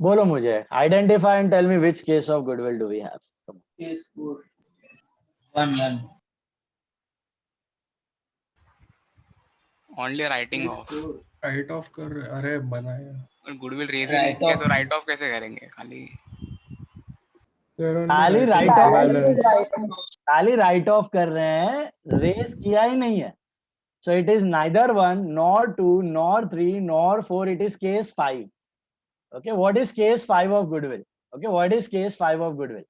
बोलो मुझे, identify and tell me which case of goodwill do we have. Case 4. 1. Only writing Case off. 4. Write off कर. अरे बनाया goodwill raise ही नहीं Write किया off. तो राइट ऑफ कैसे करेंगे खाली. खाली राइट ऑफ, खाली राइट ऑफ कर रहे हैं, रेस किया ही नहीं है. So it is neither 1 nor 2 nor 3 nor 4, it is case 5. Okay, what is case 5 of goodwill? Okay, what is case 5 of goodwill?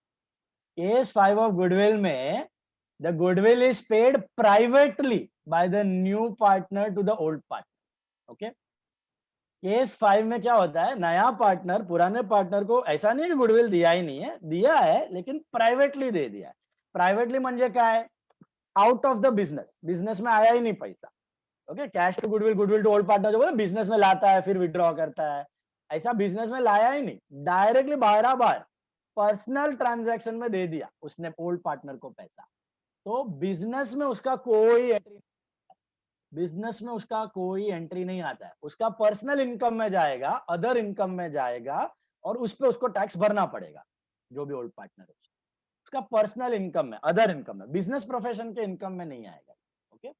Case 5 of goodwill में the goodwill is paid privately by the new partner to the old partner. Okay, case 5 में क्या होता है, नया partner पुराने partner को ऐसा नहीं कि गुडविल दिया ही नहीं है, दिया है लेकिन प्राइवेटली दे दिया है. प्राइवेटली म्हणजे काय, out of the business, business में आया ही नहीं पैसा. Okay, cash to goodwill, goodwill to old partner जो बोले बिजनेस में लाता है फिर विड्रॉ करता है, ऐसा बिजनेस में लाया ही नहीं, डायरेक्टली बार पर्सनल ट्रांजैक्शन में दे दिया उसने ओल्ड पार्टनर को पैसा. तो बिजनेस में उसका कोई एंट्री, बिजनेस में उसका कोई एंट्री नहीं आता है. उसका पर्सनल इनकम में जाएगा, अदर इनकम में जाएगा और उस पर उसको टैक्स भरना पड़ेगा. जो भी ओल्ड पार्टनर है उसका पर्सनल इनकम में, अदर इनकम में, बिजनेस प्रोफेशन के इनकम में नहीं आएगा. ओके,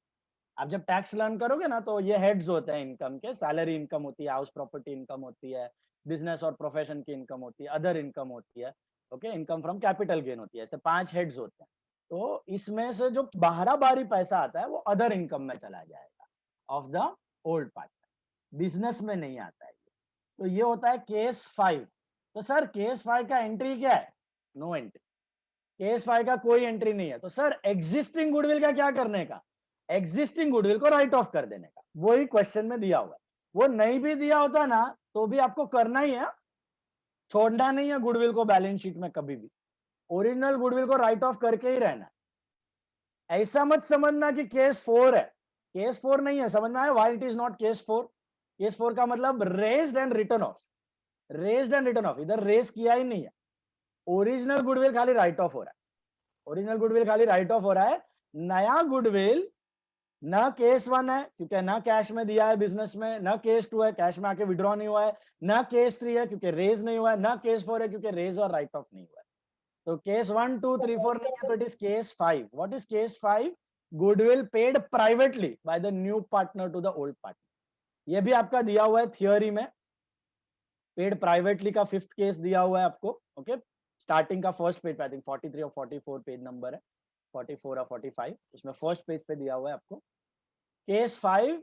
आप जब टैक्स लर्न करोगे ना तो ये हेड्स होते हैं इनकम के, सैलरी इनकम होती है, हाउस प्रॉपर्टी इनकम होती है, बिजनेस और प्रोफेशन की इनकम होती है, अदर इनकम होती है. Okay, income from capital gain होती है. ऐसे 5 हेड्स होते हैं. तो इसमें से जो बारी पैसा आता है वो अदर इनकम में चला जाएगा of the old partner, business में नहीं आता है. तो ये होता है केस 5. तो सर केस 5 का एंट्री क्या है, नो एंट्री. केस 5 का कोई एंट्री नहीं है. तो सर एग्जिस्टिंग गुडविल का क्या करने का, एग्जिस्टिंग गुडविल को राइट ऑफ कर देने का. वही क्वेश्चन में दिया हुआ है. वो नहीं भी दिया होता ना तो भी आपको करना ही है, छोड़ना नहीं है गुडविल को बैलेंस शीट में कभी भी. ओरिजिनल गुडविल को राइट ऑफ करके ही रहना. ऐसा मत समझना कि केस 4 है, केस 4 नहीं है. समझना है why it is not case 4. Case 4 का मतलब raised and return of, raised and return of. इधर रेज किया ही नहीं है, ओरिजिनल गुडविल खाली राइट ऑफ हो रहा है. ओरिजिनल गुडविल खाली राइट ऑफ हो रहा है. नया गुडविल न केस 1 है क्योंकि न कैश में दिया है बिजनेस में, न केस 2 है कैश में आके विड्रॉ नहीं हुआ है, न केस 3 है क्योंकि रेज नहीं हुआ है, न केस 4 है क्योंकि रेज और राइट ऑफ नहीं हुआ है. तो केस 1 2 3 4 नहीं है, तो it is case 5. What is case 5? Goodwill paid privately by the new partner to the old partner. ये भी आपका दिया हुआ है थियोरी में, पेड प्राइवेटली का 5th केस दिया हुआ है आपको. ओके, स्टार्टिंग का फर्स्ट पेज पे, आई थिंक 43 और 44 पेज नंबर है, 44 और 45, उसमें फर्स्ट पेज पे दिया हुआ है आपको. Case 5,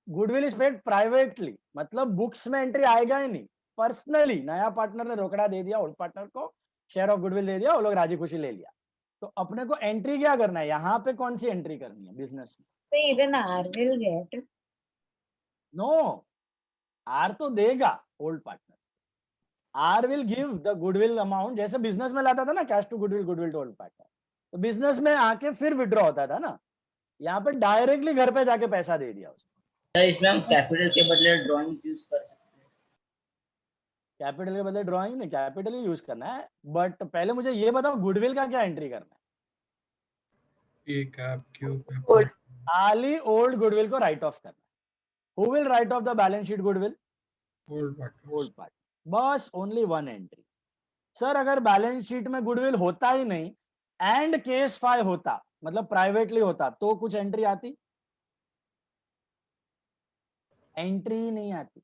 goodwill is paid privately, मतलब बुक्स में एंट्री आएगा ही नहीं, पर्सनली नया पार्टनर ने रोकड़ा दे दिया ओल्ड पार्टनर को, शेयर ऑफ गुडविल दे दिया, वो लोग राजी खुशी ले लिया. तो अपने को एंट्री क्या करना है, यहाँ पे कौन सी एंट्री करनी है बिजनेस में? So even R will get. No, R तो देगा old partner. R will give the goodwill amount, जैसे बिजनेस में लाता था ना cash to goodwill, goodwill to old partner, तो बिजनेस में आके फिर विड्रॉ होता था ना. यहाँ पे डायरेक्टली घर पे जाके पैसा दे दिया उसको. सर इसमें हम कैपिटल के बदले ड्राइंग यूज कर सकते हैं. कैपिटल के बदले ड्राइंग नहीं, कैपिटल ही यूज करना है. बट पहले मुझे ये बताओ गुडविल का क्या एंट्री करना है? खाली ओल्ड गुडविल को राइट ऑफ करना. Who will write of the balance sheet goodwill? Old partner. बस ओनली 1 एंट्री. सर अगर बैलेंस शीट में गुडविल होता ही नहीं एंड केस 5 होता, मतलब प्राइवेटली होता, तो कुछ एंट्री आती? एंट्री नहीं आती.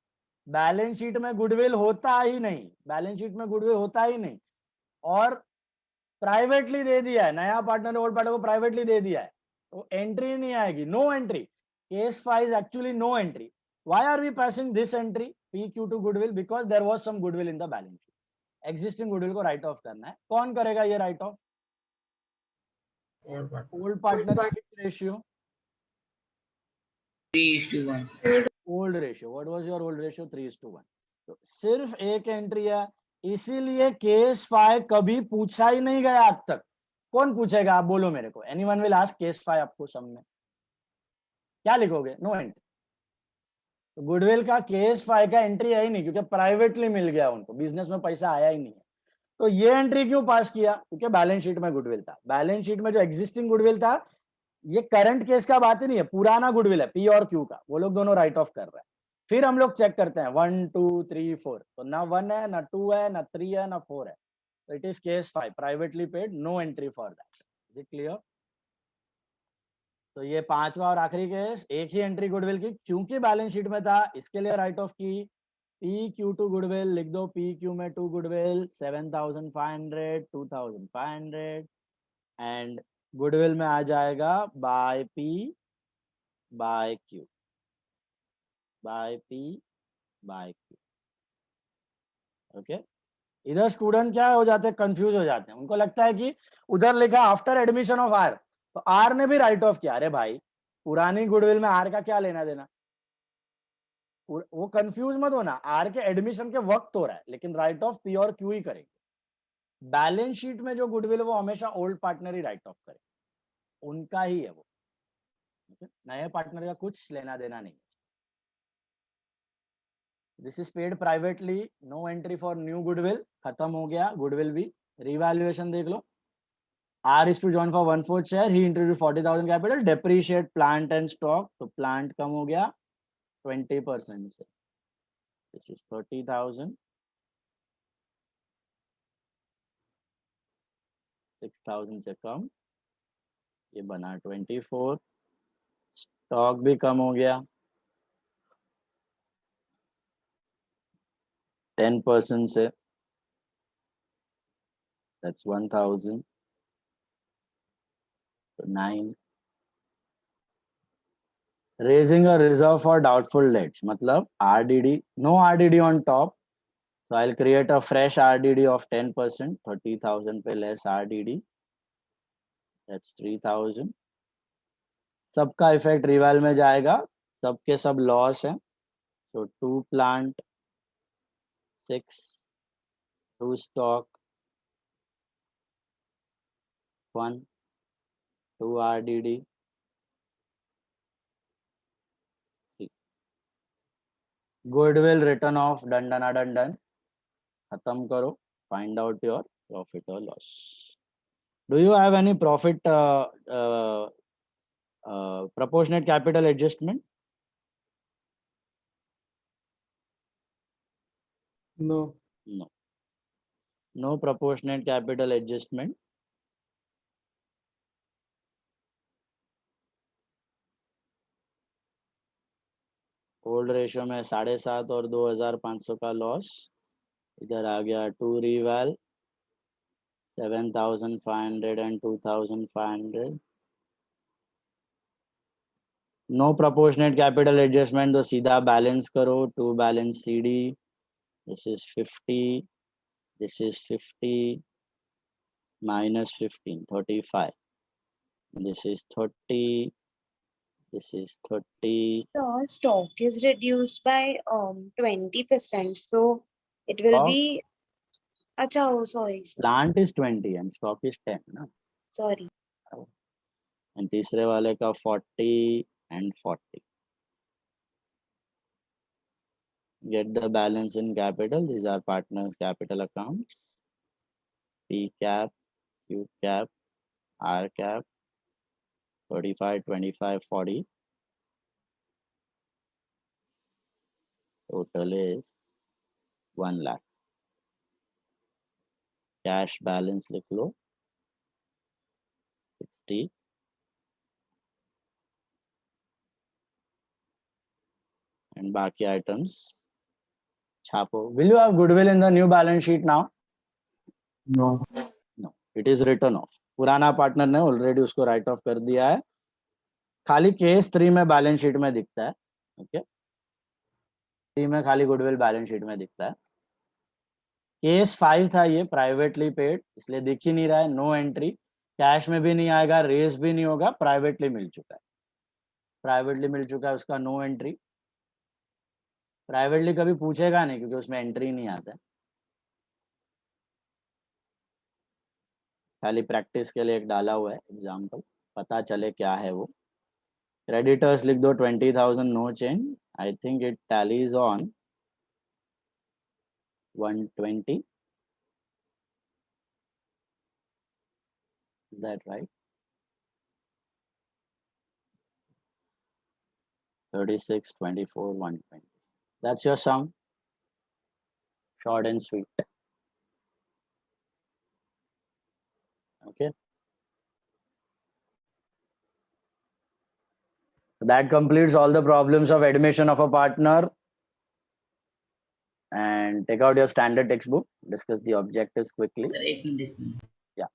बैलेंस शीट में गुडविल होता ही नहीं, बैलेंस शीट में गुडविल होता ही नहीं और प्राइवेटली दे दिया है, नया पार्टनर ने ओल्ड पार्टनर को प्राइवेटली दे दिया है, तो एंट्री नहीं आएगी. No entry. Case 5 is actually no entry. Why are we passing this entry PQ to goodwill? Because there was some goodwill in the balance sheet. Existing goodwill को write off करना है. कौन करेगा ये write off? Old partner. Ratio 3:1. Old ratio. What was your old ratio? 3:1. तो सिर्फ एक entry है, इसीलिए केस 5 कभी पूछा ही नहीं गया आज तक. कौन पूछेगा, आप बोलो मेरे को. एनीवन विल आस्क केस 5 आपको सब में क्या लिखोगे? No entry. तो गुडविल का केस 5 का एंट्री है ही नहीं क्योंकि प्राइवेटली मिल गया उनको, बिजनेस में पैसा आया ही नहीं है. तो ये एंट्री क्यों पास किया? क्योंकि बैलेंस शीट में गुडविल था. बैलेंस शीट में जो एग्जिस्टिंग गुडविल था, ये करंट केस का बात ही नहीं है, पुराना गुडविल है P और Q का, वो लोग दोनों राइट ऑफ कर रहे हैं. फिर हम लोग चेक करते हैं 1 2 3 4, तो ना 1 है, ना 2 है, ना 3 है, ना 4 है, तो it is case 5, privately paid, no entry for that. Is it clear? तो ये पांचवा और आखिरी केस, एक ही एंट्री गुडविल की, क्योंकि बैलेंस शीट में था इसके लिए राइट ऑफ की। पी क्यू टू गुडविल लिख दो, पी क्यू में टू गुडविल 7,500, 2,500, एंड गुडविल में आ जाएगा by P by Q, by P by Q. Okay, इधर स्टूडेंट क्या हो जाते हैं, कंफ्यूज हो जाते हैं, उनको लगता है कि उधर लिखा आफ्टर एडमिशन ऑफ आर, तो आर ने भी राइट ऑफ किया। अरे भाई, पुरानी गुडविल में आर का क्या लेना देना, वो कंफ्यूज मत होना, आर के एडमिशन के वक्त हो रहा है, लेकिन राइट ऑफ पी और क्यू ही करेंगे। बैलेंस शीट में जो गुडविल है वो हमेशा old partner he right of करे, उनका ही है वो। नए पार्टनर का कुछ लेना देना नहीं। This is paid privately, no entry for new goodwill, खत्म हो गया गुडविल भी। रिवैल्यूएशन देख लो, R is to join for 1/4 share, he introduced 40,000 capital, depreciate plant and stock, तो plant कम हो गया 20% से, this is 30,000, 6,000 से कम, ये बना 24, स्टॉक भी कम हो गया 10% से, that's 1,000, so 9, raising a reserve for doubtful debts, मतलब RDD, no RDD on top, so I'll create a fresh RDD of 10%, 30,000 पे less RDD, that's 3,000, सबका इफेक्ट रिवाल में जाएगा, सबके सब लॉस है, तो 2 plant, 6, 2 stock, 1, 2 RDD, goodwill return of, done done done done, खत्म करो, फाइंड आउट योर प्रॉफिट और loss. Do you have any profit proportionate capital adjustment? No. No, no proportionate capital adjustment. Old ratio में 7.5 और 2,500 का loss, इधर आ गया 2 reval 7,500 and 2,500, no proportionate capital adjustment, तो सीधा बैलेंस करो, 2 balance CD, this is 50, this is 50 minus 15, 35, this is 30, this is 30, So stock is reduced by 20%. So it will stock be. Acha, oh sorry, plant is 20 and stock is 10 ना, sorry. and तीसरे वाले का 40 and 40. Get the balance in capital, these are partners capital accounts, P cap, Q cap, R cap, 35, 25, 40, total is 1 lakh. Cash balance लिख लो 60, and बाकी items छापो. Will you have goodwill in the new balance sheet now? No. No, it is written off. पुराना partner ने already उसको right off कर दिया है, खाली case 3 में बैलेंस शीट में दिखता है। ओके, 3 में खाली गुडविल बैलेंस शीट में दिखता है। केस 5 था ये, प्राइवेटली पेड, इसलिए दिख ही नहीं रहा है, नो एंट्री, कैश में भी नहीं आएगा, रेस भी नहीं होगा, प्राइवेटली मिल चुका है, प्राइवेटली मिल चुका है, उसका नो एंट्री। प्राइवेटली कभी पूछेगा नहीं क्योंकि उसमें एंट्री नहीं आता है, खाली प्रैक्टिस के लिए एक डाला हुआ है एग्जाम्पल, पता चले क्या है वो। क्रेडिटर्स लिख दो 20,000, no change, I think it tallies on 120, is that right? 36, 24, 120. That's your sum. Short and sweet. Okay. That completes all the problems of admission of a partner. And take out your standard textbook. Discuss the objectives quickly. Sir एक minute Yeah.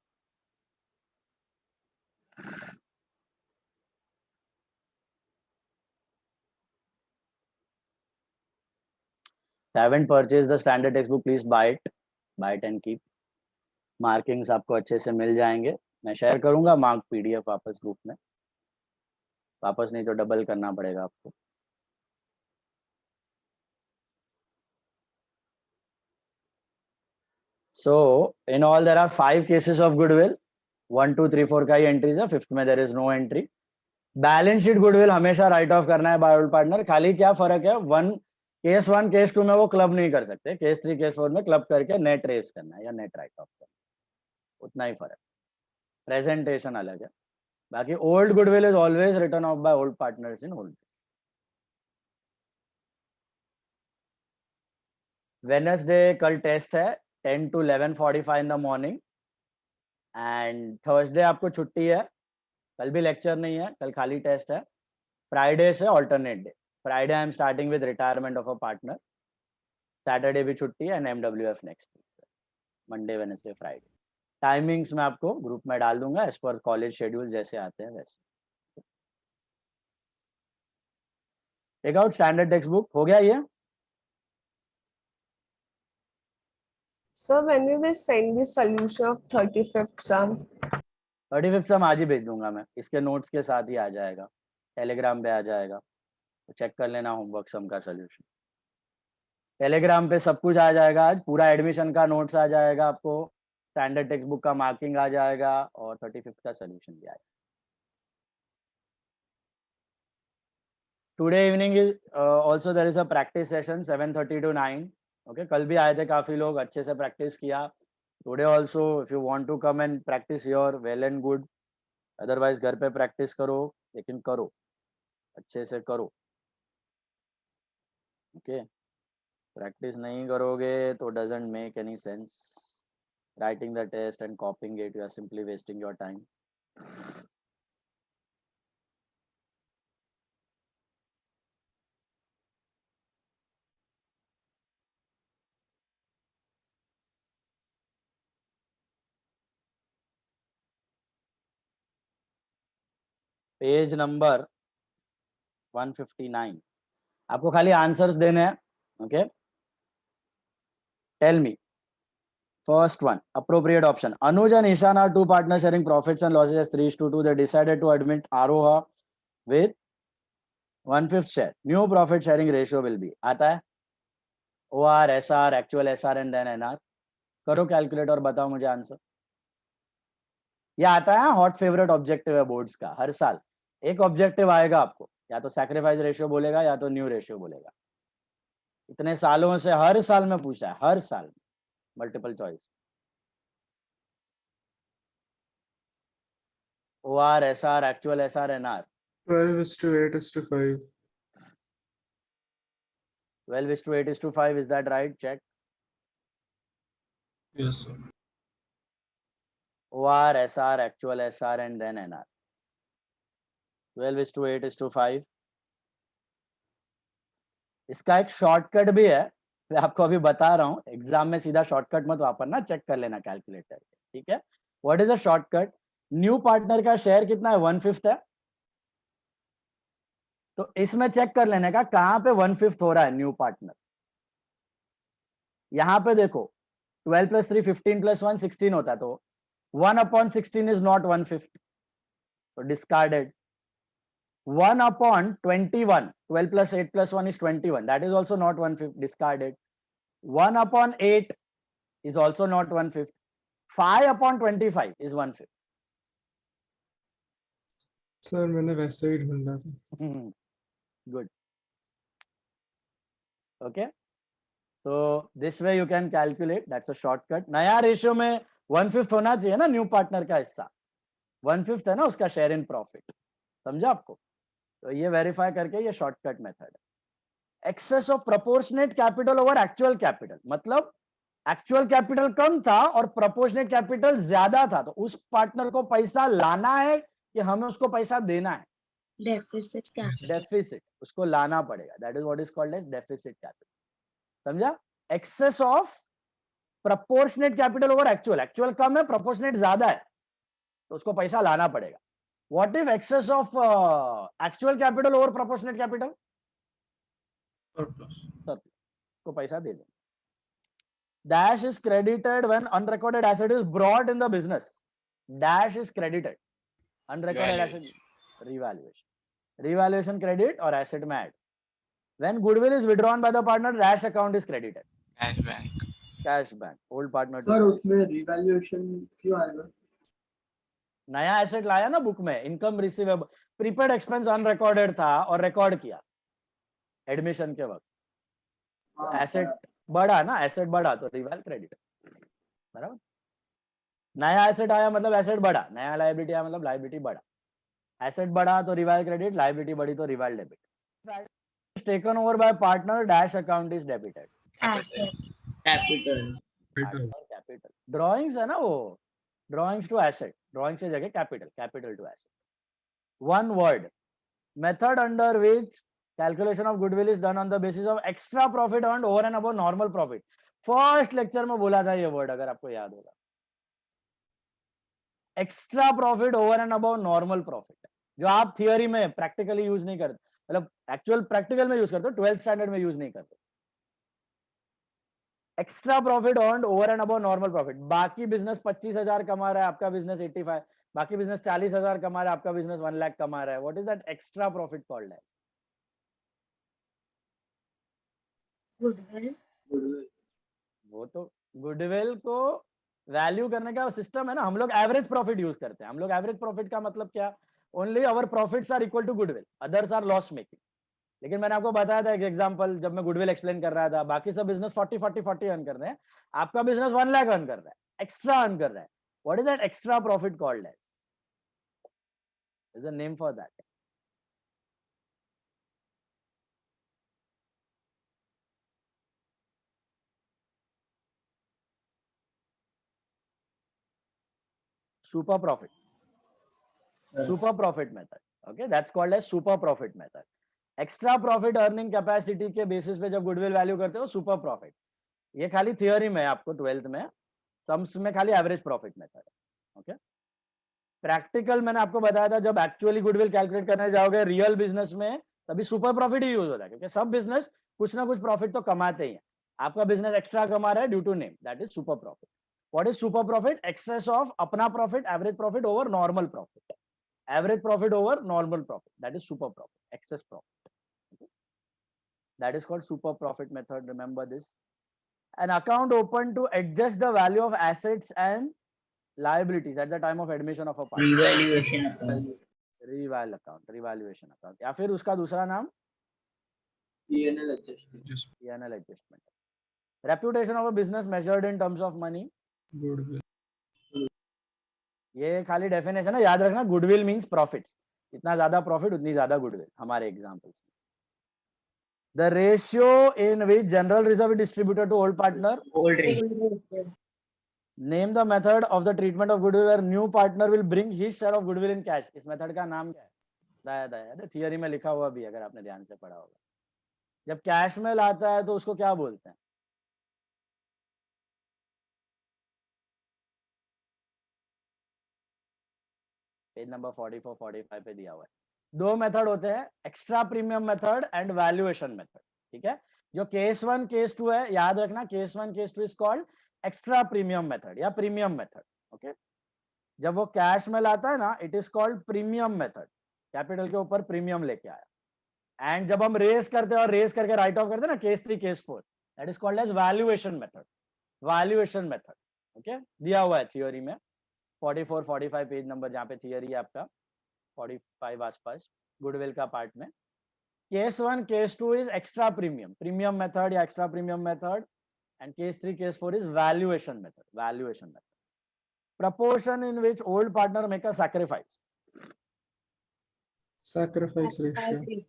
Haven't purchased the standard textbook, please buy it. Buy it and keep. Markings आपको अच्छे से मिल जाएंगे. मैं share करूंगा mark PDF वापस group में. वापस नहीं तो डबल करना पड़ेगा आपको. So in all there are 5 cases of goodwill. 1, 2, 3, 4 का ही एंट्रीज है. 5th में there is no entry. Balance sheet goodwill हमेशा राइट ऑफ करना है बाय ओल्ड पार्टनर. खाली क्या फर्क है, केस 1 केस 2 में वो क्लब नहीं कर सकते. केस 3 केस 4 में क्लब करके नेट रेस करना है या नेट राइट ऑफ करना है. उतना ही फर्क. प्रेजेंटेशन अलग है. बाकी old goodwill is always return of by old partners in old. Wednesday कल टेस्ट है 10 to 11:45 in the morning. And Thursday आपको छुट्टी है. कल भी लेक्चर नहीं है, कल खाली टेस्ट है. फ्राइडे से alternate day. Friday I am starting with retirement of a partner. Saturday भी छुट्टी है and MWF next week. Monday Wednesday Friday. Timings मैं आपको ग्रुप में डाल दूंगा एज पर कॉलेज शेड्यूल जैसे आते हैं वैसे. Take out standard textbook. हो गया ये? Sir, when we will send the solution of 35th sum? 35th सम आज ही भेज दूंगा मैं. इसके नोट्स के साथ ही आ जाएगा, टेलीग्राम पे आ जाएगा. तो चेक कर लेना होमवर्क सम का सोल्यूशन. टेलीग्राम पे सब कुछ आ जाएगा. आज पूरा एडमिशन का नोट्स आ जाएगा आपको. स्टैंडर्ड टेक्स्ट बुक का मार्किंग आ जाएगा और 35th का सोल्यूशन भी आएगा. Today evening is also there is a practice session 7:30 to 9. Okay, कल भी आए थे काफी लोग, अच्छे से प्रैक्टिस किया. Today also if you want to come and practice your well and good. Otherwise घर पे प्रैक्टिस करो, लेकिन करो अच्छे से करो. ओके, प्रैक्टिस नहीं करोगे तो doesn't make any sense. Writing the test and copying it, you are simply wasting your time. Page number 159. आपको खाली आंसर्स देने हैं. Okay, tell me. First one, appropriate option. Anuj and Ishan are two partners sharing profits and losses as 3:2. They decided to admit Aroha with 1/5 share. New profit sharing ratio will be. आता है? OR, SR, actual SR and then NR. करो calculate और बताओ मुझे answer. ये आता है hot favourite objective है बोर्ड्स का. हर साल एक ऑब्जेक्टिव आएगा आपको, या तो सैक्रिफाइस रेशियो बोलेगा या तो न्यू रेशियो बोलेगा. इतने सालों से हर साल में पूछा है, हर साल multiple choice. OR, SR, actual SR, NR. 12:8:5. 12:8:5. Is that right? Check. Yes, sir. OR, SR, actual SR and then NR. 12:8:5. इसका एक शॉर्टकट भी है, मैं आपको अभी बता रहा हूँ. एग्जाम में सीधा शॉर्टकट मत वापरना, चेक कर लेना कैलकुलेटर. ठीक है, what is a shortcut? New partner का शेयर कितना है? 1/5 है. तो इसमें चेक कर लेने का कहां पे 1/5 हो रहा है न्यू पार्टनर. यहां पे देखो 12 + 3 15 + 1 16 होता है. तो 1/16 इज नॉट 1/5, तो discarded. 1/21, 12 + 8 + 1 is 21, that is also not 1/5, discarded. 1/8 is also not 1/5. 5/25 is 1/5. Sir मैंने वैसे ही ढूंढा था. Good. Okay, so this way you can calculate. That's a shortcut. नया रेशियो में 1/5 होना चाहिए ना न्यू पार्टनर का हिस्सा. 1/5 है ना उसका शेयर इन प्रॉफिट. समझा आपको? तो ये वेरीफाई करके ये शॉर्टकट मेथड है. Excess of proportionate capital over actual capital, मतलब एक्चुअल कैपिटल कम था और प्रोपोर्शनेट कैपिटल ज्यादा था, तो उस पार्टनर को पैसा लाना है कि हमें उसको पैसा देना है? Deficit capital. डेफिसिट, उसको लाना पड़ेगा. That is what is called as deficit capital. समझा? Excess of proportionate capital over actual, actual कम है, प्रोपोर्शनेट ज्यादा है, तो उसको पैसा लाना पड़ेगा. What if excess of actual capital over proportionate capital? को पैसा दे दें. Dash is credited when unrecorded asset is brought in the business. Dash is credited. Unrecorded asset revaluation. Revaluation credit or asset में add. When goodwill is withdrawn by the partner, dash account is credited. Cash bank. Cash bank. Old partner. Sir उसमें revaluation क्यों आएगा? नया asset लाया ना book में, income receivable, prepaid expense unrecorded था और रिकॉर्ड किया एडमिशन के वक्त, एसेट बढ़ा ना, एसेट बढ़ा तो रिवैल क्रेडिट. बराबर. नया एसेट आया मतलब एसेट बढ़ा, नया लायबिलिटी आया मतलब लायबिलिटी बढ़ा. एसेट बढ़ा तो रिवैल क्रेडिट, लायबिलिटी बढ़ी तो reval debit. Taken over by partner, dash account is debited. Asset. Capital. Capital. Drawings है ना वो, ड्राइंग्स टू एसेट, ड्राइंग्स की जगह capital, capital to asset. One word. Method under which calculation of goodwill is done on the basis of extra profit earned over and above normal profit. First lecture में बोला था ये word, अगर आपको याद होगा. Extra profit over and above normal profit, जो आप थियोरी में प्रैक्टिकली यूज नहीं करते, मतलब एक्चुअल प्रैक्टिकल में यूज करते हो, 12th स्टैंडर्ड में यूज नहीं करते. Extra profit earned over and above normal profit. बाकी बिजनेस 25,000 कमा रहा है, आपका बिजनेस 85, बाकी बिजनेस 40,000 कमा रहा है, आपका बिजनेस 1 लाख कमा रहा है. What is that extra profit called as? Goodwill. वो तो गुडविल को वैल्यू करने का सिस्टम है ना. हम लोग एवरेज प्रॉफिट यूज करते हैं. हम लोग एवरेज प्रॉफिट का मतलब क्या? Only our profits are equal to goodwill, others are loss making. लेकिन मैंने आपको बताया था एक एग्जांपल, जब मैं गुडविल एक्सप्लेन कर रहा था, बाकी सब बिजनेस 40 अर्न कर रहे हैं, आपका बिजनेस 1 लाख अर्न कर रहा है, एक्स्ट्रा अर्न कर रहा है. What is that extra profit called as? Is a name for that. super profit. Super profit method. Okay, that's called as super profit method. Extra profit earning capacity के basis पे जब goodwill value करते हो, super profit. ये खाली theory में, आपको 12th में सम्स में खाली एवरेज प्रॉफिट मेथड है. ओके, प्रैक्टिकल मैंने आपको बताया था, जब एक्चुअली गुडविल कैलकुलेट करने जाओगे रियल बिजनेस में, तभी सुपर प्रॉफिट ही यूज होता है, क्योंकि सब बिजनेस कुछ ना कुछ प्रॉफिट तो कमाते ही हैं. आपका बिजनेस एक्स्ट्रा कमा रहा है due to name, that is super profit. What is super profit? Excess of अपना profit, average profit over normal profit. Average profit over normal profit. That is super profit, excess profit. Okay? That is called super profit method. Remember this. An account open to adjust the value of assets and liabilities at the time of admission of a partner. Revaluation account. Reval account, revaluation account. या फिर उसका दूसरा नाम P&L adjustment. P&L adjustment. Reputation of a business measured in terms of money. Goodwill. ये खाली definition है, याद रखना. गुडविल मींस प्रॉफिट्स, जितना ज्यादा प्रॉफिट उतनी ज्यादा गुडविल. हमारे एग्जांपल्स में the ratio in which general reserve is distributed to old partner. Old rate. Name the method of the treatment of goodwill where new partner will bring his share of goodwill in cash. इस method का नाम क्या है? Theory में लिखा हुआ भी, अगर आपने ध्यान से पढ़ा होगा. जब कैश में लाता है तो उसको क्या बोलते हैं? पेज नंबर 44-45 पे दिया हुआ है. दो मेथड होते हैं, extra premium method and valuation method. ठीक है, जो केस 1 केस 2 है, याद रखना. Case 1 case 2 is called extra premium method या प्रीमियम मेथड. ओके, जब वो कैश में लाता है ना, it is called premium method, capital के ऊपर प्रीमियम लेके आया. एंड जब हम रेस करते हैं और रेस करके राइट ऑफ करते हैं ना, case 3 case 4, that is called as valuation method. Valuation method okay, दिया हुआ है थियोरी में 44-45 पेज नंबर, जहाँ पे थियरी है आपका 45 आसपास, गुडविल का पार्ट में. Case 1 case 2 is extra premium method या extra premium method, and case 3 case 4 is valuation method. Proportion in which old partner make a sacrifice. Sacrifice ratio.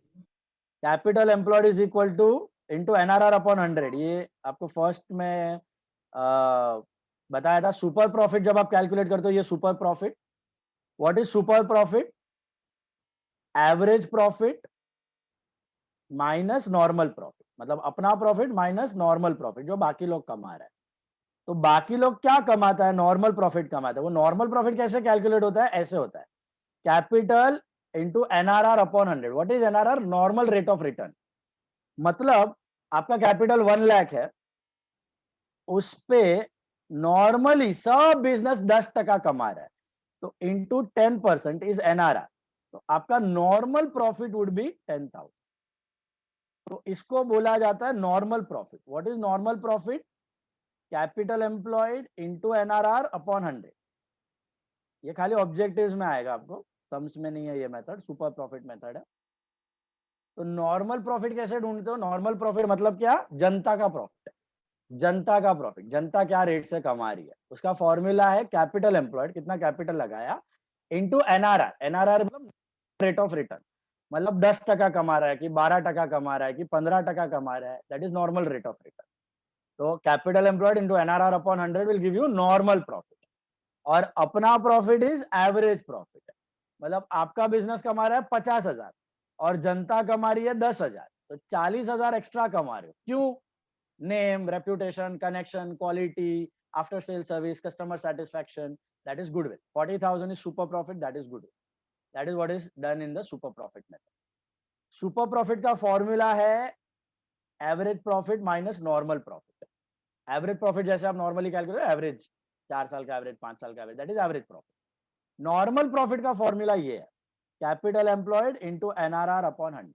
Capital employed is equal to into NRR upon 100। ये आपको first में बताया था। Super profit जब आप calculate करते हो, ये super profit. What is super profit? Average profit minus normal profit, मतलब अपना प्रॉफिट माइनस नॉर्मल प्रॉफिट जो बाकी लोग कमा रहे हैं। तो बाकी लोग क्या कमाता है? नॉर्मल प्रॉफिट कमाता है। वो नॉर्मल प्रॉफिट कैसे कैलकुलेट होता है? ऐसे होता है, capital into NRR upon 100। What is NRR? Normal rate of return. मतलब आपका कैपिटल 1 लाख है, उस पे नॉर्मली सब बिजनेस 10% कमा रहा है, तो इंटू 10% इज NRR। तो आपका नॉर्मल प्रॉफिट वुड बी 10,000। तो इसको बोला जाता है normal profit. What is normal profit? Capital employed into NRR upon 100। ये खाली ऑब्जेक्टिव्स में आएगा, आपको सम्स में नहीं है ये मेथड, सुपर प्रॉफिट मेथड है। तो नॉर्मल प्रॉफिट कैसे ढूंढते हो? नॉर्मल प्रॉफिट मतलब क्या? जनता का प्रॉफिट है, जनता का प्रॉफिट, जनता क्या रेट से कमा रही है। उसका फॉर्मूला है कैपिटल एम्प्लॉयड, कितना कैपिटल लगाया, इंटू NRR। NRR मतलब रेट ऑफ रिटर्न, मतलब 10% कमा रहा है कि 12% कमा रहा है कि 15% कमा रहा है, that is normal rate of return. तो capital employed into NRR upon 100 will give you normal profit. और अपना प्रॉफिट इज एवरेज प्रॉफिट, मतलब आपका बिजनेस कमा रहा है 50,000 और जनता कमा रही है 10,000, तो 40,000 एक्स्ट्रा कमा रहे हो। क्यों? Name, reputation, connection, quality, after sale service, customer satisfaction, that is goodwill. 40,000 is super profit, that is goodwill. That is what is done in the super profit method. Super profit का formula है average profit minus normal profit. Average profit जैसे आप normally calculate, average 4 साल का average, 5 साल का average, that is average profit. Normal profit का formula ये है, capital employed into NRR upon 100।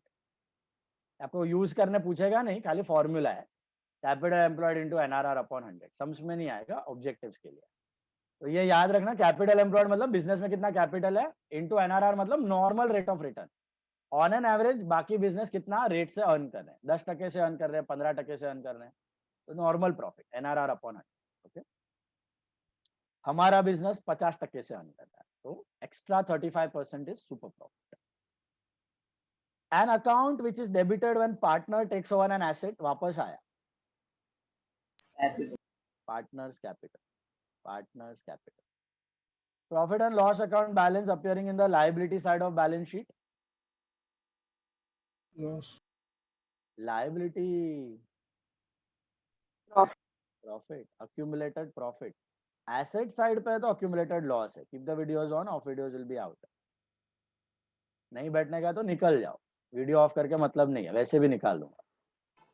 आपको यूज करने पूछेगा नहीं, खाली फॉर्मूला है, capital employed into NRR upon 100। Sums में नहीं आएगा, ऑब्जेक्टिव्स के लिए। तो ये याद रखना, कैपिटल एम्प्लॉयड मतलब बिजनेस में कितना कैपिटल है, इंटू NRR मतलब normal rate of return. On an average बाकी बिजनेस कितना रेट से अर्न कर रहे हैं, 10% से अर्न कर रहे हैं, 15% से अर्न कर रहे हैं, तो normal profit NRR upon 100। Okay, हमारा बिजनेस 50% से अर्न कर रहा है, तो extra 35% is super profit. An account which is debited when partner takes over an asset, वापस आया, Capital. Partners capital, partners capital. Profit and loss account balance appearing in the liability side of balance sheet, Loss. liability, Profit. profit, accumulated profit। Asset side पे है तो accumulated loss है। Keep the videos on, of videos will be out. नहीं बैठने का तो निकल जाओ, वीडियो ऑफ करके मतलब नहीं है, वैसे भी निकाल दूंगा।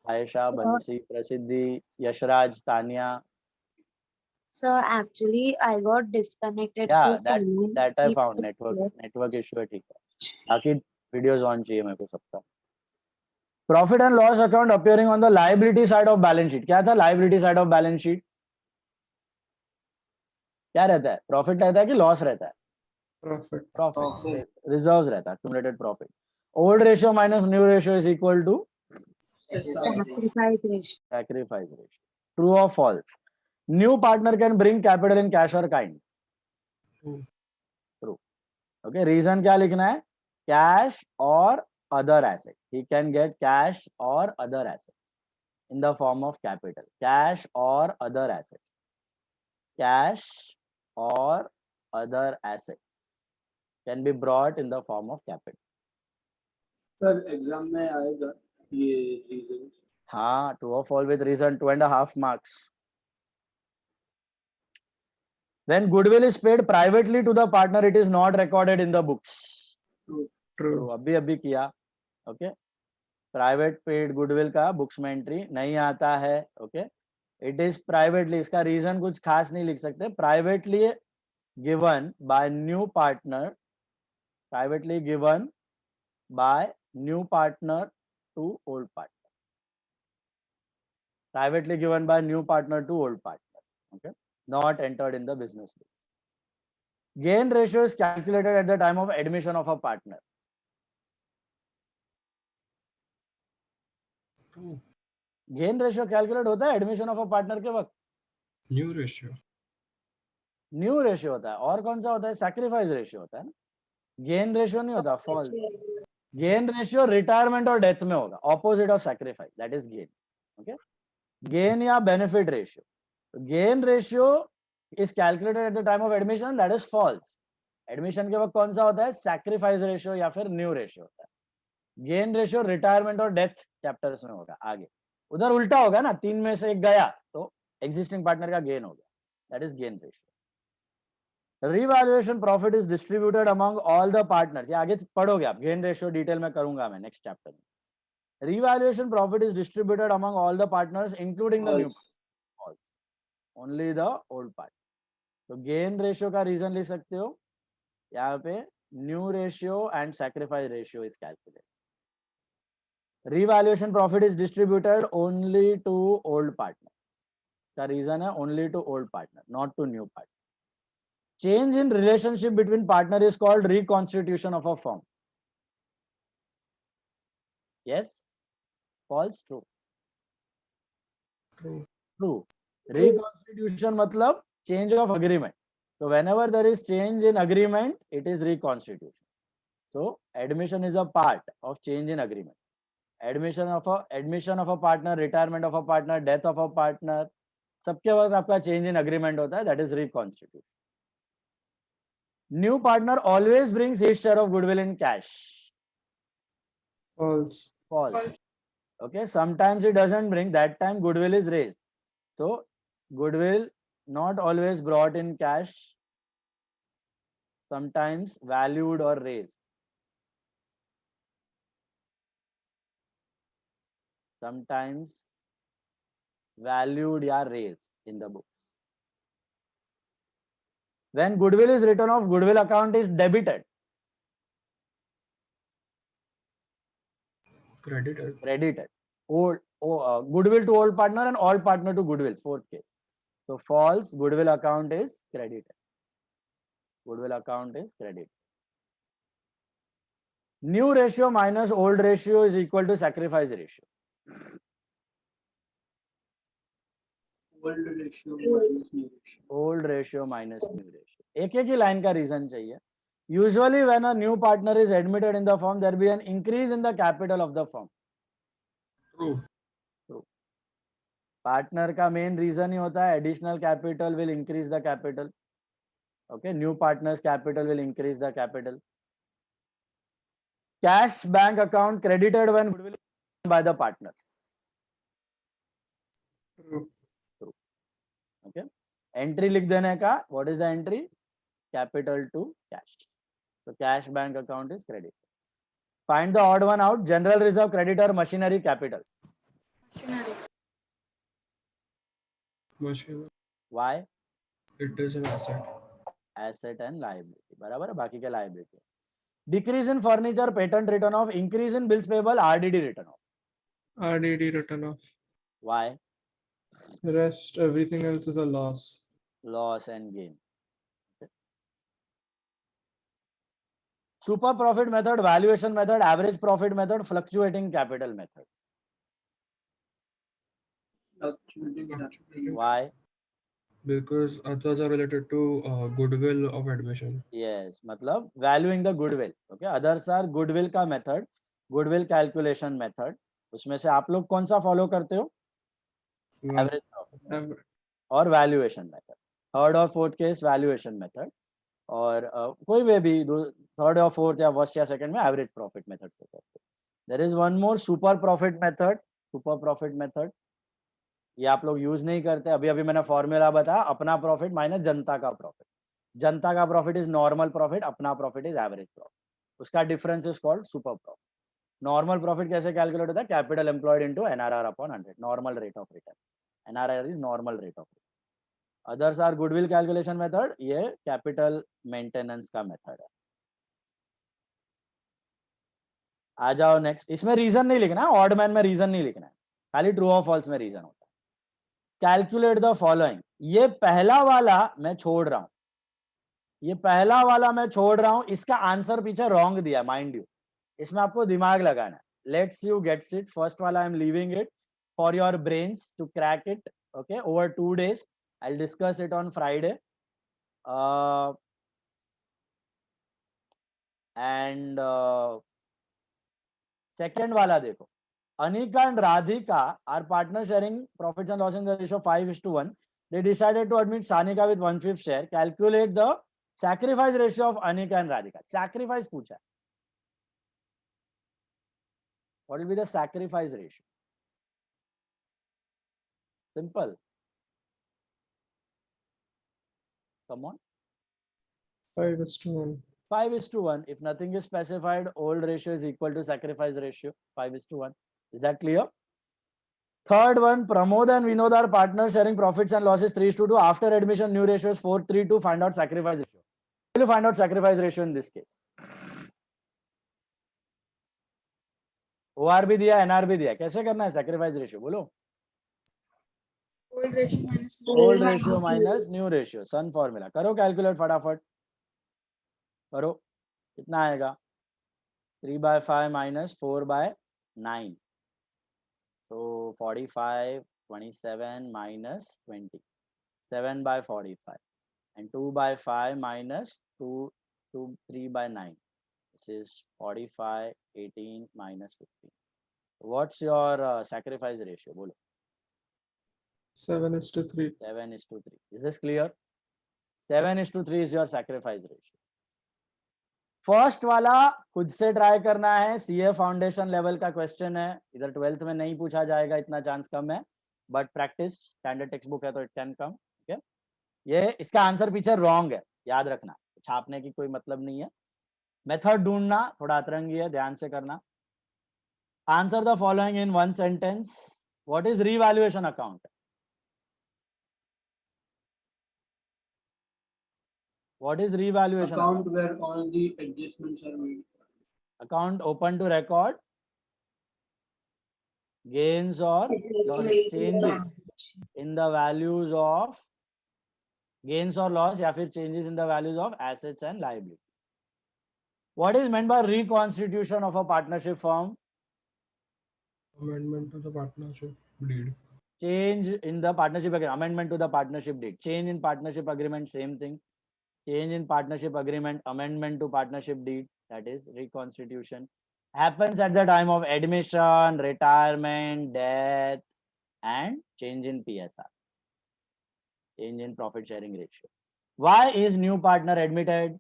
Ayesha, Sir, Bansi, Prasiddhi, Yashraj, Tania, sir, actually, I got disconnected. या So, can you that I keep found, it clear? Network issue है, ठीक है। बाकी वीडियोस ऑन चाहिए मेरे को सबका। Profit and loss account appearing on the liability side of balance sheet. क्या था liability side of balance sheet? क्या रहता है? प्रॉफिट रहता है कि लॉस रहता है? Profit. प्रॉफिट, रिजर्व्स रहता है, accumulated profit. Old ratio minus new ratio is equal to Sacrifice ratio. sacrifice ratio। True or false? New partner can bring capital in cash or kind. True. True. Okay, reason क्या लिखना है? Cash or other asset, he can get cash or other asset in the form of capital. Cash or other asset, cash or other asset can be brought in the form of capital. Sir exam में आएगा ये reason? हाँ, true or false with reason, 2.5 marks। When goodwill is paid privately to the partner, it is not recorded in the books। True. अभी किया। Okay, private paid goodwill का books में entry नहीं आता है। ओके, इट इज प्राइवेटली, इसका reason कुछ खास नहीं लिख सकते। Privately given by new partner, privately given by new partner to old partner, privately given by new partner to old partner, okay, not entered in the business book। Gain ratio is calculated at the time of admission of a partner। True. Gain ratio calculate होता है admission of a partner के वक्त? New ratio. New ratio होता है। और कौन सा होता है? सैक्रिफाइस रेशियो होता है ना, गेन रेशियो नहीं होता। फॉल्स, गेन रेशियो रिटायरमेंट और डेथ में होगा, opposite of sacrifice, that is gain. Okay, gain या benefit ratio. Gain ratio is calculated at the time of admission, that is false. Admission के वक्त कौन सा होता है? सैक्रिफाइस रेशियो या फिर न्यू रेशियो होता है. गेन रेशियो रिटायरमेंट और डेथ चैप्टर्स में होगा आगे. उधर उल्टा होगा ना, 3 में से एक गया तो एग्जिस्टिंग पार्टनर का गेन हो गया, that is gain ratio. Revaluation profit is distributed among all the partners. ये आगे पढ़ोगे आप, गेन रेशियो डिटेल में करूंगा मैं नेक्स्ट चैप्टर में. Revaluation profit is distributed among all the partners including the new False. Only the old part. तो gain ratio का रीजन लिख सकते हो यहाँ पे, new ratio and sacrifice ratio is calculated. Revaluation profit is distributed only to old partner. का reason है only to old partner, not to new partner. Change in relationship between partner is called reconstitution of a firm. Yes? False? True? True. True. Reconstitution मतलब change of agreement. So whenever there is change in agreement, it is reconstitution. So admission is a part of change in agreement. Admission of a partner, retirement of a partner, death of a partner, सबके वक्त आपका change in agreement होता है, that is reconstitution. New partner always brings his share of goodwill in cash. False. False. Okay, sometimes it doesn't bring, that time goodwill is raised. So goodwill not always brought in cash, sometimes valued or raised. Sometimes valued or raised in the book. When goodwill is written off, goodwill account is debited. Credited. Credited. Goodwill to old partner and old partner to goodwill, fourth case. So false, goodwill account is credited. Goodwill account is credited. New ratio minus old ratio is equal to sacrifice ratio. Old ratio minus new ratio. Old ratio minus new ratio. एक ही line का reason चाहिए. Usually when a new partner is admitted in the firm, there will be an increase in the capital of the firm. True. Partner का main reason ही होता है additional capital will increase the capital. Okay, new partners capital will increase the capital. Cash bank account credited when goodwill by the partners. True. Okay, entry लिख देने का, what is the entry? Capital to cash. तो cash bank account is credit. Find the odd one out. General reserve, creditor, machinery, capital. Machinery. Why? It is an asset. Asset and liability. बराबर है, बाकी के liability. Decrease in furniture, patent written off. Increase in bills payable, RDD written off. RDD written off. Why? The rest, everything else is a loss. Loss and gain. Okay. Super profit method, valuation method, average profit method, fluctuating capital method. Fluctuating. Why? Because others are related to goodwill of admission. Yes, मतलब valuing the goodwill. Okay, others are goodwill का method, goodwill calculation method. उसमें से आप लोग कौन सा follow करते हो? Average profit Aver- और valuation method. Third और fourth case valuation method. और कोई भी third or fourth या first या second में average profit method से करते हो. There is one more super profit method. Super profit method. ये आप लोग यूज नहीं करते. अभी अभी मैंने फॉर्मूला बताया, अपना प्रॉफिट माइनस जनता का प्रॉफिट. जनता का प्रॉफिट इज नॉर्मल प्रॉफिट, अपना प्रॉफिट इज एवरेज प्रॉफिट. उसका difference is called super profit. Normal profit कैसे कैलकुलेट होता है? Capital employed into NRR upon 100, normal rate of return. NRR is normal rate of return. Others are goodwill calculation method, ये capital maintenance का method है. आ जाओ next. इसमें reason नहीं लिखना है, ऑड मैन में रीजन नहीं लिखना है, खाली ट्रू और फॉल्स में रीजन होता है. Calculate the following. ये पहला वाला मैं छोड़ रहा हूं, ये पहला वाला मैं छोड़ रहा हूं. इसका आंसर पीछे रॉन्ग दिया, माइंड यू. इसमें आपको दिमाग लगाना है. Let's you gets it. First वाला I am leaving it for your brains to crack it. Okay, over 2 days. I will discuss it on Friday. And second वाला देखो, Anika and Radhika are partner sharing profits and losses in the ratio of 5:1. They decided to admit Sanika with 1/5 share. Calculate the sacrifice ratio of Anika and Radhika. Sacrifice पूछा है. What will be the sacrifice ratio? Simple. Come on. 5:1. 5:1. If nothing is specified, old ratio is equal to sacrifice ratio. 5:1. Is that clear? Third one, Pramod and Vinod are partners sharing profits and losses 3:2. After admission, new ratio is 4:3. Find out sacrifice ratio. Will you find out sacrifice ratio in this case? OR भी दिया, NR भी दिया. कैसे करना है sacrifice ratio? बोलो. Old ratio minus Old ratio minus new ratio. Sun formula. करो calculate फटाफट. करो. कितना आएगा? 3/5 minus 4/9. So 45, 27 minus 20. 7/45. And 2/5 minus 3/9. This is 45, 18 minus 15. What's your sacrifice ratio? Bolo. 7:3. 7:3. Is this clear? 7:3 is your sacrifice ratio. First वाला खुद से try करना है, सीए फाउंडेशन लेवल का क्वेश्चन है, इधर 12th में नहीं पूछा जाएगा, इतना चांस कम है, but practice standard text book है तो इट कैन कम. ओके, ये इसका आंसर पीछे रॉन्ग है, याद रखना, छापने की कोई मतलब नहीं है. मेथड ढूंढना थोड़ा अतरंगी है, ध्यान से करना. Answer the following in one sentence. What is revaluation account? What is revaluation Account where all the adjustments are made. Account open to record gains or losses, changes in the values of gains or loss, या फिर changes in the values of assets and liabilities. What is meant by reconstitution of a partnership firm? Amendment to the partnership deed. Change in the partnership agreement, amendment to the partnership deed. Change in partnership agreement, same thing. Change in partnership agreement, amendment to partnership deed, that is reconstitution. Happens at the time of admission, retirement, death, and change in PSR. Change in profit sharing ratio. Why is new partner admitted?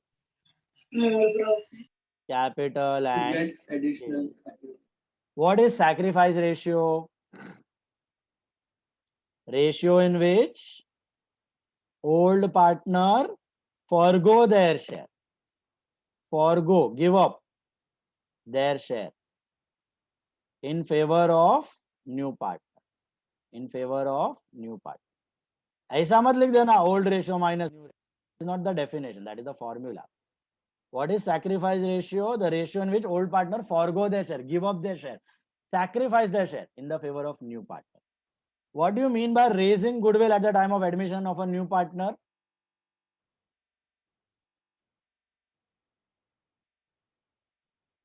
More profit. Capital To and get additional. what is sacrifice ratio? Ratio in which old partner forgo their share, forgo, give up their share in favor of new partner, in favor of new partner. ऐसा मत लिख देना old ratio minus new ratio. Is not the definition, that is the formula. What is sacrifice ratio? The ratio in which old partner forgo their share, give up their share, sacrifice their share in the favor of new partner. What do you mean by raising goodwill at the time of admission of a new partner?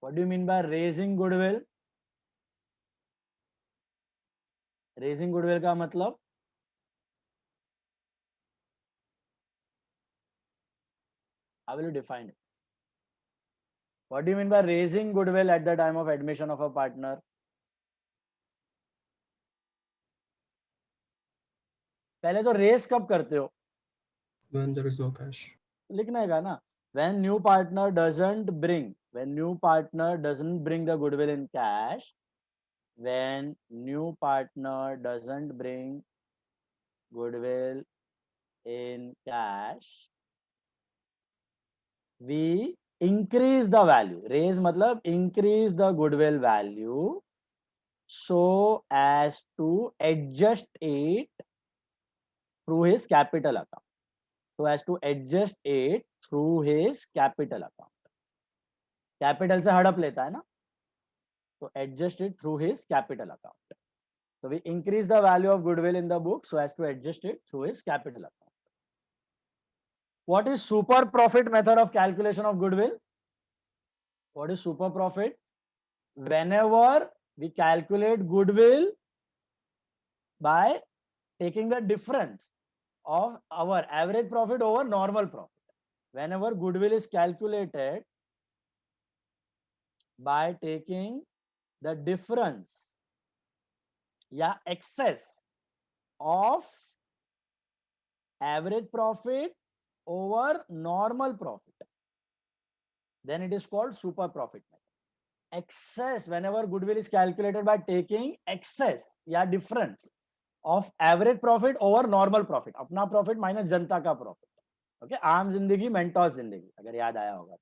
What do you mean by raising goodwill? Raising goodwill का मतलब how will you define it? What do you mean by raising goodwill at the time of admission of a partner? पहले तो race कब करते हो? When there is no cash. लिखने का ना, when new partner doesn't bring the goodwill in cash, when new partner doesn't bring goodwill in cash, we increase the value. Raise मतलब increase the goodwill value so as to adjust it through his capital account. So as to adjust it through his capital account. Capital से हड़प लेता है ना, so adjust it through his capital account. So we increase the value of goodwill in the book so as to adjust it through his capital account. What is super profit method of calculation of goodwill? What is super profit? Whenever we calculate goodwill by taking the difference of our average profit over normal profit. Whenever goodwill is calculated by taking the difference या excess of average profit over normal profit, then it is called super profit method. Excess, whenever goodwill is calculated by taking excess या difference of average profit over normal profit, अपना profit minus जनता का profit. Okay, आम जिंदगी Mentos जिंदगी, अगर याद आया होगा,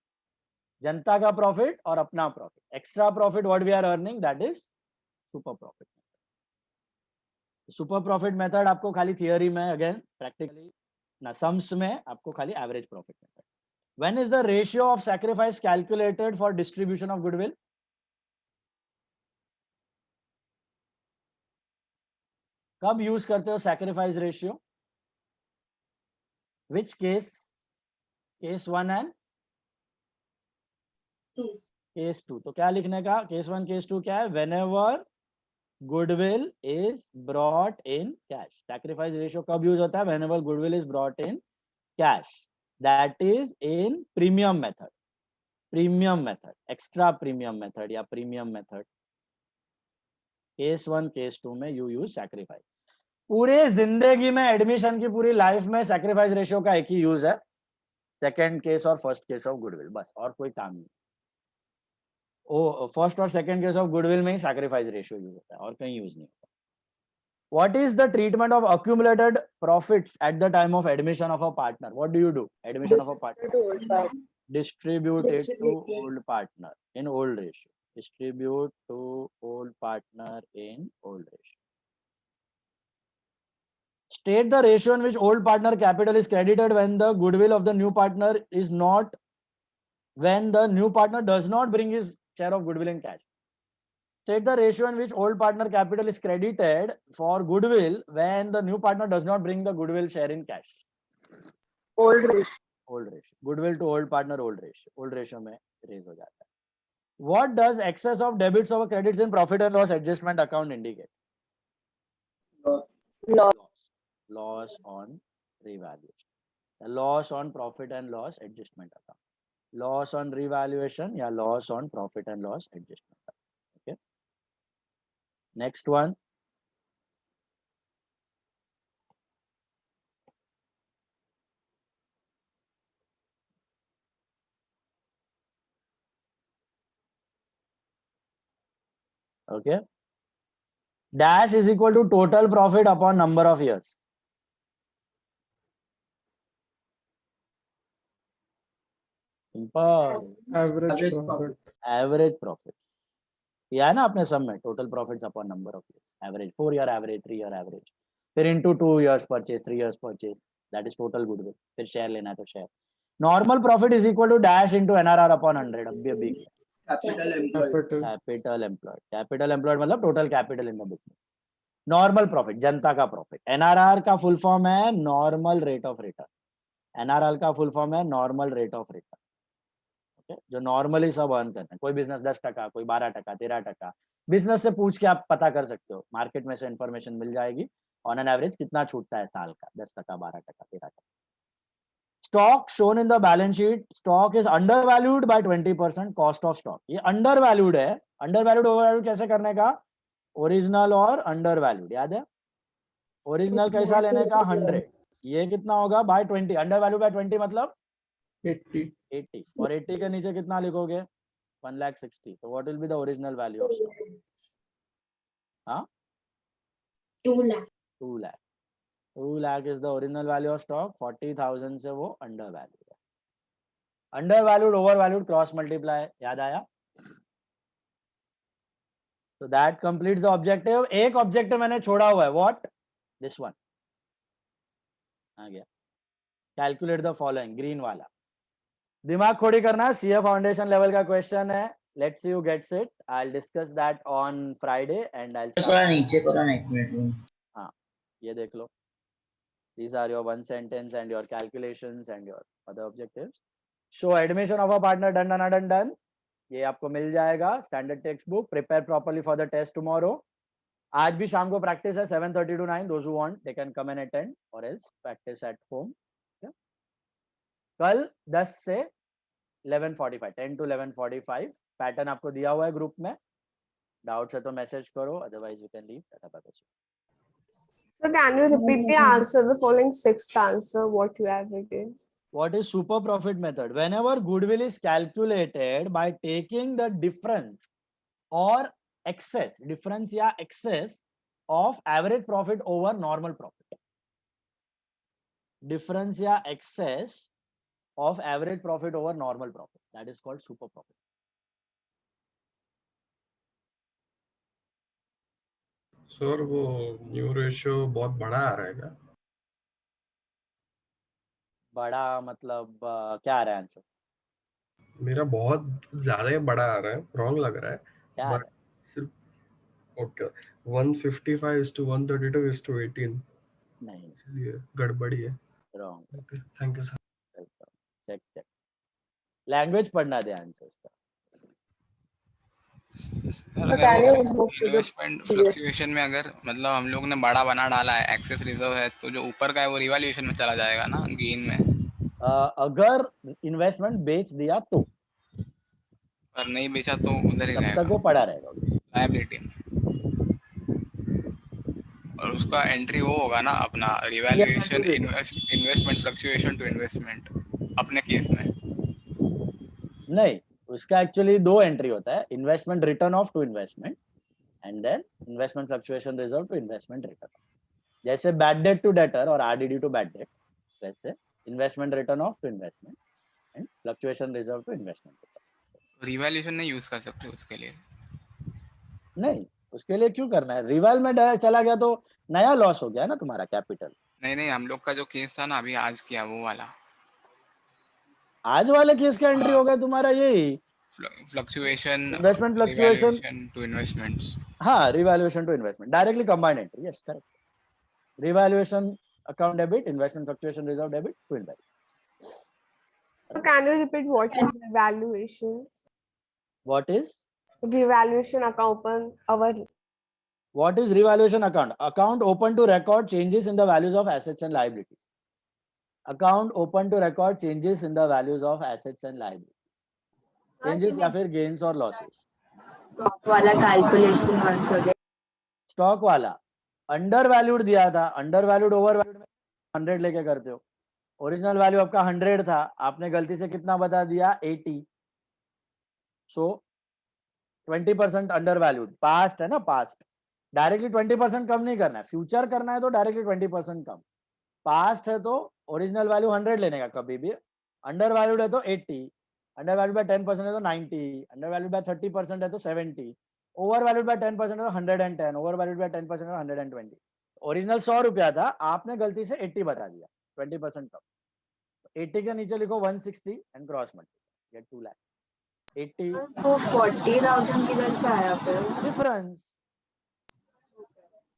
जनता का प्रॉफिट और अपना profit, extra profit what we are earning, that is super profit method. Super profit method आपको खाली थियरी में, अगेन प्रैक्टिकली ना सम्स में आपको खाली average profit method. When is the ratio of sacrifice calculated for distribution of goodwill? कब use करते हो sacrifice ratio? Which case? Case 1 and case 2. तो क्या लिखने का? केस 1 केस 2 क्या है? Whenever goodwill is brought in cash. Sacrifice ratio कब यूज होता है? Whenever goodwill is brought in cash, that is in premium method. Premium method, extra premium method या प्रीमियम मेथड. केस 1 केस 2 में you use sacrifice. पूरे जिंदगी में, admission की पूरी लाइफ में सैक्रिफाइस रेशियो का एक ही यूज है, सेकंड केस और फर्स्ट केस ऑफ गुडविल, बस. और कोई काम नहीं. ओ फर्स्ट और सेकंड केस ऑफ गुडविल में ही सैक्रिफाइस रेशियो यूज होता है, और कहीं यूज नहीं होता. What is the treatment of accumulated profits eight the time of admission of a partner? What do you do? Admission of a partner, distribute it to old partner in old ratio. Distribute to old partner in old ratio. State the ratio in which old partner capital is credited when the goodwill of the new partner is not, when the new partner does not bring his share of goodwill in cash. State the ratio in which old partner capital is credited for goodwill when the new partner does not bring the goodwill share in cash. Old ratio. Old ratio. Goodwill to old partner old ratio. Old ratio में raise हो जाता है. What does excess of debits over credits in profit and loss adjustment account indicate? Loss on revaluation, loss on profit and loss adjustment account. Loss on revaluation या loss on profit and loss adjustment account. Okay, next one. Okay, dash is equal to total profit upon number of years. Simple. Average Average profit. Average profit किया है ना आपने सब में. total profits upon number of years, average, 4 year average, 3 year average, फिर into 2 years purchase, 3 years purchase, that is total goodwill. फिर share लेना है तो share. Normal profit is equal to dash into NRR upon 100. अभी Capital employed. Capital. capital employed मतलब total capital in the business. Normal profit, जनता का profit. NRR का full form है normal rate of return. NRR का full form है normal rate of return. Okay, जो normally सब अर्न करते हैं. कोई बिजनेस 10%, कोई 12%, 13%. बिजनेस से पूछ के आप पता कर सकते हो, मार्केट में से इंफॉर्मेशन मिल जाएगी. ऑन एन एवरेज कितना छूटता है साल का, 10%, 12%, 13%. Stock shown in the balance sheet, stock is under valued bye 20% cost of stock. ये अंडर वैल्यूड है. अंडर वैल्यूड ओवर वैल्यूड कैसे करने का? ओरिजिनल और अंडर वैल्यूड. याद है? ओरिजिनल कैसा लेने का? 100. ये कितना होगा? बाय 20. अंडर वैल्यू बाय 20 मतलब 80. और 80 के नीचे कितना लिखोगे? 1,60,000. तो what will be the original value of stock? हाँ, 2 lakh. 2 lakh. 2 lakh is the original value of stock. 40,000 से वो अंडर वैल्यूड है. Under valued over valued cross multiply. याद आया? So that completes the objective. एक ऑब्जेक्टिव मैंने छोड़ा हुआ है. What? This one. आ गया. Calculate the following. ग्रीन वाला. दिमाग खोड़ी करना. CA फाउंडेशन लेवल का क्वेश्चन है. Let's see who gets it. I'll discuss that on Friday and I'll start. थोड़ा नीचे करो ना, 1 मिनट. हाँ, ये देख लो. These are your one sentence and your calculations and your other objectives. Show admission of a partner done. ये आपको मिल जाएगा. Standard textbook. Prepare properly for the test tomorrow. आज भी शाम को प्रैक्टिस है 7:30 to 9. Those who want they can come and attend or else practice at home. कल 10 से 11:45, 10 to 11:45 पैटर्न आपको दिया हुआ है ग्रुप में. डाउट्स है तो मैसेज करो, otherwise you can leave. Tata bye bye. So can you repeat the answer, the following sixth answer, what you have written? What is super profit method? Whenever goodwill is calculated by taking the difference or excess, difference या excess of average profit over normal profit. Difference या excess of average profit over normal profit. That is called super profit. Sir वो new ratio बहुत बड़ा आ रहा है क्या? बड़ा मतलब क्या आ रहा है आंसर? मेरा बहुत ज्यादा ही बड़ा आ रहा है, रॉन्ग लग रहा है, क्या आ बट रहा है? सिर्फ ओके 155:132:18 नहीं, इसलिए गड़बड़ी है। Wrong. Okay thank you sir. Check check, language पढ़ना ध्यान से उसका। इन्वेस्टमेंट फ्लक्चुएशन में अगर मतलब हम लोग ने बड़ा बना डाला है, एक्सेस रिजर्व है, तो जो ऊपर का है वो रिवैल्यूएशन में चला जाएगा ना, गेन में। अगर इन्वेस्टमेंट बेच दिया तो, और नहीं बेचा तो उधर ही तब तक रहेगा वो पड़ा रहेगा। लायबिलिटी में। और उसका एंट्री वो होगा ना अपना revaluation investment fluctuation to investment अपने केस में। नहीं, उसका एक्चुअली दो एंट्री होता है, investment written off to investment and then investment fluctuation reserve to investment written. जैसे बैड डेट टू डेटर और आरडीडी टू बैड डेट, वैसे investment written off to investment and fluctuation reserve to investment. Revaluation नहीं use कर सकते उसके लिए? नहीं, उसके लिए क्यों करना है? रिवैल में चला गया तो नया लॉस हो गया ना तुम्हारा कैपिटल। नहीं नहीं, हम लोग का जो केस था ना अभी आज किया वो वाला, आज वाले केस का एंट्री हाँ। हो गया तुम्हारा यही fluctuation investment fluctuation to investments. हाँ, revaluation to investment directly combined entry, yes correct. Revaluation account debit, investment fluctuation reserve debit to investment. So can you repeat what is revaluation? What is Revaluation account open our what is revaluation account? Account open to record changes in the values of assets and liabilities. Account open to record changes in the values of assets and liabilities. Changes या फिर gains और losses. Stock वाला calculation once हो गया। Stock वाला under valued दिया था, under valued over valued में 100 लेके करते हो। ओरिजिनल वैल्यू आपका 100 था, आपने गलती से कितना बता दिया 80, सो 20% अंडर वैल्यूड। पास्ट है ना, पास्ट डायरेक्टली 20% कम नहीं करना है, फ्यूचर करना है तो डायरेक्टली 20% कम। पास्ट है तो ओरिजिनल वैल्यू 100 लेने का कभी भी, अंडर वैल्यूड है तो 80, अंडर वैल्यूड बाय 10% है तो 90, अंडर वैल्यूड बाय 30% है तो 70, ओवर वैल्यूड बाय 10% है तो 110, ओवर वैल्यूड बाय 10% है तो 120। ओरिजिनल 100 रुपया था, आपने गलती से 80 बता दिया, 20% कम। 80 के नीचे लिखो 160 and cross multiply, get 2 lakh. 80 तो 40,000 किधर से आया फिर? डिफरेंस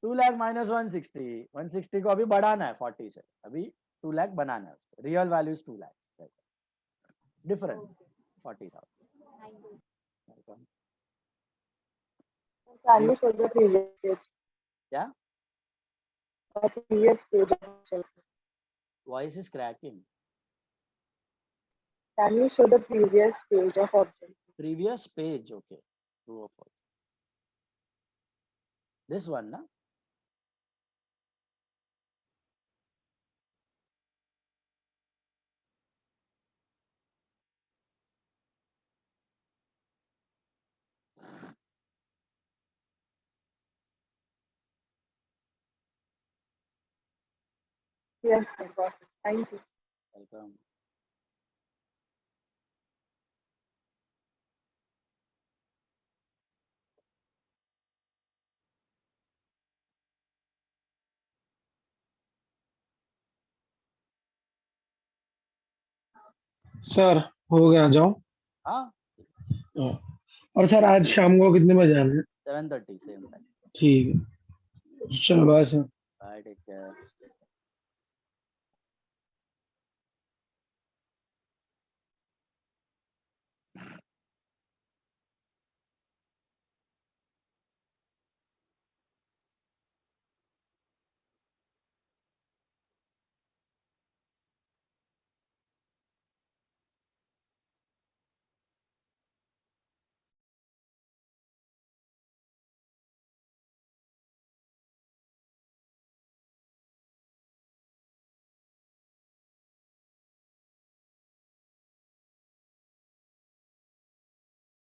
2 लाख माइनस 160, 160 को अभी बढ़ाना है 40 से, अभी 2 लाख बनाना है, real value 2 lakh, difference 40,000। Can you show the previous page? क्या? The previous page. Voice is cracking. Can you show the previous page of object? Previous page, okay, true or false, this one ना। Yes, I got it. Thank you. Welcome. Sir हो गया, जाओ। हाँ, और sir आज शाम को कितने बजे आना है? 7:30 सेम टाइम। ठीक है, चलो bye sir. Bye, take care.